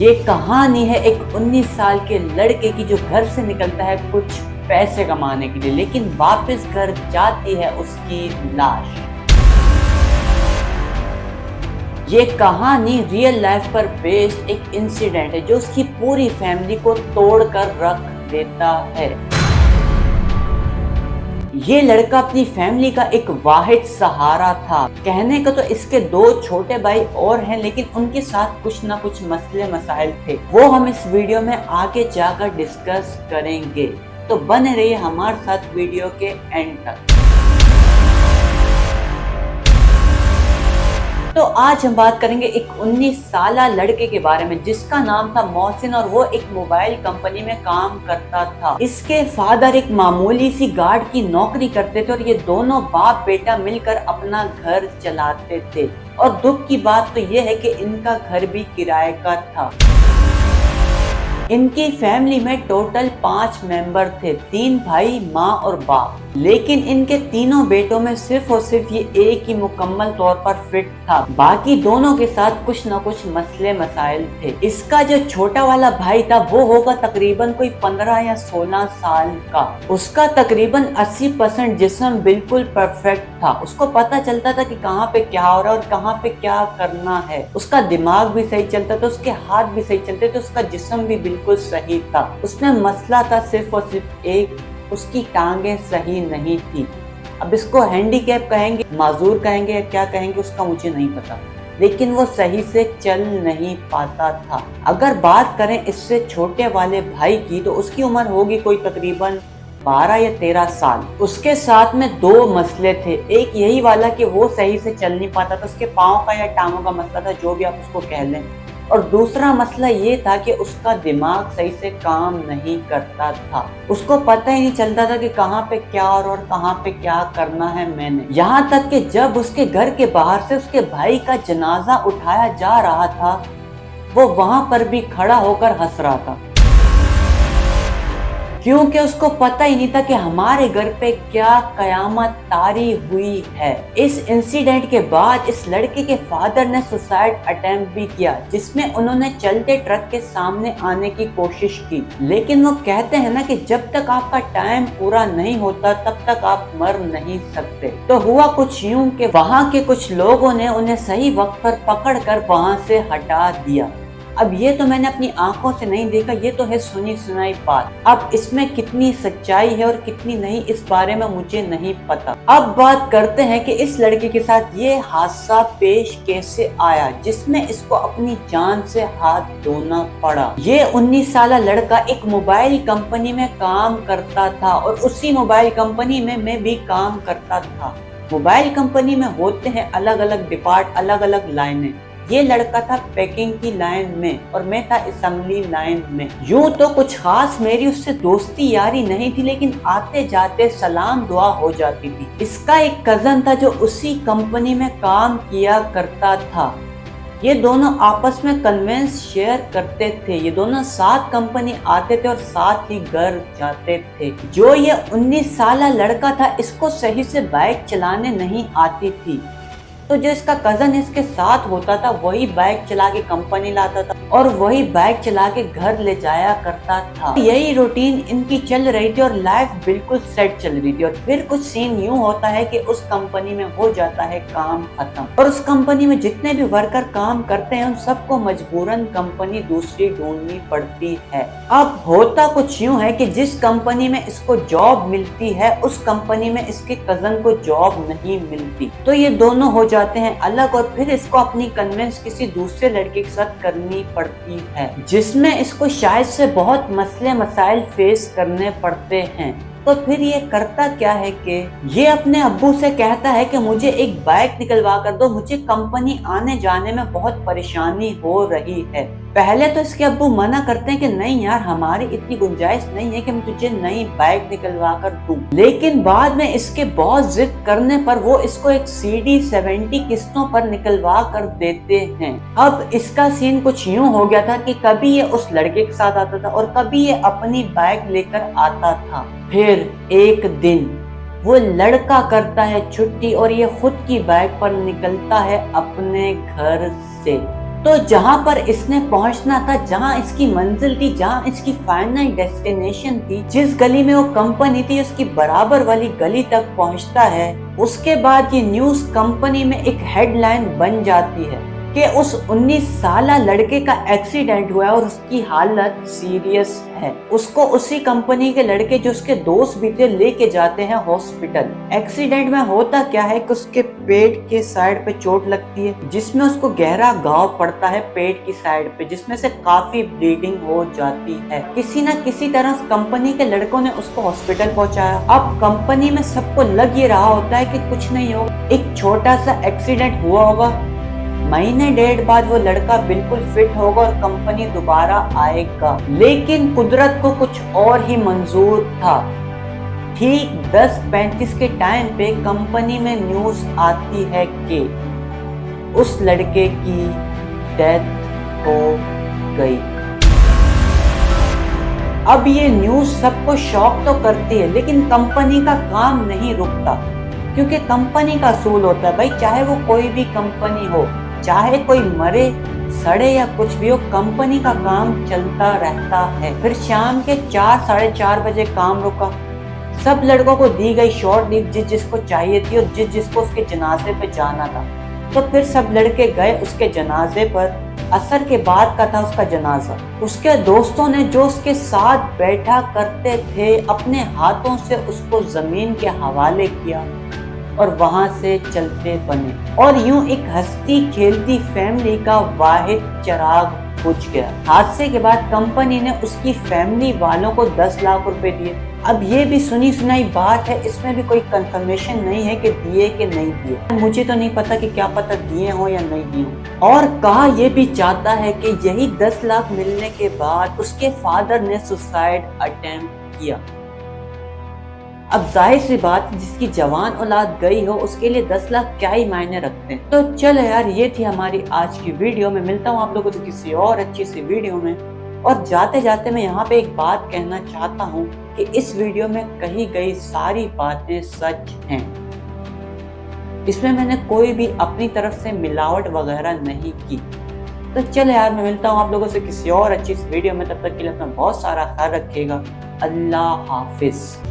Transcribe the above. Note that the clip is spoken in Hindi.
ये कहानी है एक 19 साल के लड़के की जो घर से निकलता है कुछ पैसे कमाने के लिए, लेकिन वापस घर जाती है उसकी लाश। ये कहानी रियल लाइफ पर बेस्ड एक इंसिडेंट है जो उसकी पूरी फैमिली को तोड़कर रख देता है। ये लड़का अपनी फैमिली का एक वाहिद सहारा था। कहने को तो इसके दो छोटे भाई और हैं, लेकिन उनके साथ कुछ ना कुछ मसले मसाइल थे, वो हम इस वीडियो में आगे जाकर डिस्कस करेंगे। तो बने रहिए हमारे साथ वीडियो के एंड तक। तो आज हम बात करेंगे एक 19 साल लड़के के बारे में जिसका नाम था मोहसिन, और वो एक मोबाइल कंपनी में काम करता था। इसके फादर एक मामूली सी गार्ड की नौकरी करते थे और ये दोनों बाप बेटा मिलकर अपना घर चलाते थे। और दुख की बात तो ये है कि इनका घर भी किराए का था। इनकी फैमिली में टोटल 5 मेंबर थे, 3 भाई, माँ और बाप। लेकिन इनके तीनों बेटों में सिर्फ और सिर्फ ये एक ही मुकम्मल तौर पर फिट था, बाकी दोनों के साथ कुछ न कुछ मसले मसाइल थे। इसका जो छोटा वाला भाई था वो होगा तकरीबन कोई 15 या 16 साल का। उसका तकरीबन 80% जिस्म बिल्कुल परफेक्ट था। उसको पता चलता था कि कहाँ पे क्या हो रहा है और कहाँ पे क्या करना है। उसका दिमाग भी सही चलता था, उसके हाथ भी सही चलते थे, उसका जिस्म भी बिल्कुल सही था। उसमें मसला था सिर्फ और सिर्फ एक, उसकी टांगे सही नहीं थी। अब इसको हैंडीकैप कहेंगे, माजूर कहेंगे या क्या कहेंगे उसका मुझे नहीं पता, लेकिन वो सही से चल नहीं पाता था। अगर बात करें इससे छोटे वाले भाई की तो उसकी उम्र होगी कोई तकरीबन 12 या 13 साल। उसके साथ में 2 मसले थे। एक यही वाला कि वो सही से चल नहीं पाता था, उसके पाँव का या टांगों का मसला था, जो भी आप उसको कह लें। और दूसरा मसला ये था कि उसका दिमाग सही से काम नहीं करता था। उसको पता ही नहीं चलता था कि कहाँ पे क्या और कहाँ पे क्या करना है मैंने। यहाँ तक कि जब उसके घर के बाहर से उसके भाई का जनाजा उठाया जा रहा था, वो वहां पर भी खड़ा होकर हंस रहा था, क्योंकि उसको पता ही नहीं था कि हमारे घर पे क्या कयामत तारी हुई है। इस इंसिडेंट के बाद इस लड़के के फादर ने सुसाइड अटेम्प्ट भी किया, जिसमें उन्होंने चलते ट्रक के सामने आने की कोशिश की। लेकिन वो कहते हैं ना कि जब तक आपका टाइम पूरा नहीं होता तब तक आप मर नहीं सकते। तो हुआ कुछ यूं कि वहाँ के कुछ लोगों ने उन्हें सही वक्त पर पकड़कर वहाँ से हटा दिया। अब ये तो मैंने अपनी आंखों से नहीं देखा, ये तो है सुनी सुनाई बात। अब इसमें कितनी सच्चाई है और कितनी नहीं, इस बारे में मुझे नहीं पता। अब बात करते हैं कि इस लड़के के साथ ये हादसा पेश कैसे आया जिसमें इसको अपनी जान से हाथ धोना पड़ा। ये 19 साल लड़का एक मोबाइल कंपनी में काम करता था और उसी मोबाइल कंपनी में मैं भी काम करता था। मोबाइल कंपनी में होते हैं अलग अलग डिपार्ट, अलग अलग लाइनें। ये लड़का था पैकिंग की लाइन में और मैं था असेंबली लाइन में। यूं तो कुछ खास मेरी उससे दोस्ती यारी नहीं थी, लेकिन आते जाते सलाम दुआ हो जाती थी। इसका एक कजन था जो उसी कंपनी में काम किया करता था। ये दोनों आपस में कन्वेंस शेयर करते थे। ये दोनों साथ कंपनी आते थे और साथ ही घर जाते थे। जो ये 19 साल लड़का था, इसको सही से बाइक चलाने नहीं आती थी, तो जो इसका कजन इसके साथ होता था वही बाइक चला के कंपनी लाता था और वही बाइक चला के घर ले जाया करता था। यही रूटीन इनकी चल रही थी और लाइफ बिल्कुल सेट चल रही थी। और फिर कुछ सीन यूं होता है कि उस कंपनी में हो जाता है काम खत्म, और उस कंपनी में जितने भी वर्कर काम करते हैं उन सबको मजबूरन कंपनी दूसरी ढूंढनी पड़ती है। अब होता कुछ यूं है कि जिस कंपनी में इसको जॉब मिलती है उस कंपनी में इसके कजन को जॉब नहीं मिलती, तो ये दोनों हो जाते हैं अलग और फिर इसको अपनी कन्वेंस किसी दूसरे लड़के के साथ करनी पड़ती है, जिसमें इसको शायद से बहुत मसले मसाइल फेस करने पड़ते हैं। तो फिर ये करता क्या है कि ये अपने अब्बू से कहता है कि मुझे एक बाइक निकलवा कर दो, मुझे कंपनी आने जाने में बहुत परेशानी हो रही है। पहले तो इसके अब्बू मना करते हैं कि नहीं यार, हमारी इतनी गुंजाइश नहीं है कि मैं तुझे नई बाइक निकलवा कर दूं। लेकिन बाद में इसके बहुत जिद करने पर वो इसको एक CD 70 किस्तों पर निकलवा कर देते हैं। अब इसका सीन कुछ यूं हो गया था कि कभी ये उस लड़के के साथ आता था और कभी ये अपनी बाइक लेकर आता था। फिर एक दिन वो लड़का करता है छुट्टी और ये खुद की बाइक पर निकलता है अपने घर से। तो जहां पर इसने पहुंचना था, जहां इसकी मंजिल थी, जहां इसकी फाइनल डेस्टिनेशन थी, जिस गली में वो कंपनी थी, उसकी बराबर वाली गली तक पहुंचता है। उसके बाद ये न्यूज कंपनी में एक हेडलाइन बन जाती है कि उस 19 साला लड़के का एक्सीडेंट हुआ है और उसकी हालत सीरियस है। उसको उसी कंपनी के लड़के जो उसके दोस्त भी थे लेके जाते हैं हॉस्पिटल। एक्सीडेंट में होता क्या है कि उसके पेट के साइड पे चोट लगती है, जिसमें उसको गहरा घाव पड़ता है पेट की साइड पे, जिसमें से काफी ब्लीडिंग हो जाती है। किसी न किसी तरह उस कंपनी के लड़कों ने उसको हॉस्पिटल पहुंचाया। अब कंपनी में सबको लग ये रहा होता है कि कुछ नहीं होगा, एक छोटा सा एक्सीडेंट हुआ होगा, महीने डेढ़ बाद वो लड़का बिल्कुल फिट होगा और कंपनी दोबारा आएगा। लेकिन कुदरत को कुछ और ही मंजूर था। ठीक 10:35 के टाइम पे कंपनी में न्यूज आती है कि उस लड़के की डेथ हो गई। अब ये न्यूज सबको शॉक तो करती है, लेकिन कंपनी का काम नहीं रुकता, क्योंकि कंपनी का असूल होता है भाई, चाहे वो कोई भी कंपनी हो, चाहे कोई मरे सड़े या कुछ भी हो, कंपनी का काम चलता रहता है। फिर शाम के 4 साढ़े 4 बजे काम रुका। सब लड़कों को दी गई शॉर्ट लीव, जिस जिसको चाहिए थी और जिस जिसको उसके जनाजे पे जाना था। तो फिर सब लड़के गए उसके जनाजे पर। असर के बाद का था उसका जनाजा। उसके दोस्तों ने जो उसके साथ बैठा करते थे, अपने हाथों से उसको जमीन के हवाले किया और वहां से चलते बने। और यूं एक हंसती खेलती फैमिली का वाहिद चिराग बुझ गया। हादसे के बाद कंपनी ने उसकी फैमिली वालों को 10 लाख रुपए दिए। अब ये भी सुनी सुनाई बात है, इसमें भी कोई कंफर्मेशन नहीं है कि दिए कि नहीं दिए। मुझे तो नहीं पता कि क्या पता दिए हो या नहीं दिए हो। और कहा यह भी चाहता है कि यही 10 लाख मिलने के बाद उसके फादर ने सुसाइड अटेम्प्ट किया। अब जाहिर सी बात, जिसकी जवान औलाद गई हो उसके लिए 10 लाख क्या ही मायने रखते हैं। तो चलो यार, ये थी हमारी आज की वीडियो में। मिलता हूँ आप लोगों से किसी और अच्छी सी वीडियो में। और जाते जाते मैं यहाँ पे एक बात कहना चाहता हूँ कि इस वीडियो में कही गई सारी बातें सच हैं। इसमें मैंने कोई भी अपनी तरफ से मिलावट वगैरह नहीं की। तो चलो यार, मैं मिलता हूँ आप लोगों से किसी और अच्छी सी वीडियो में। तब तक के लिए अपना बहुत सारा ख्याल रखिएगा। अल्लाह हाफिज।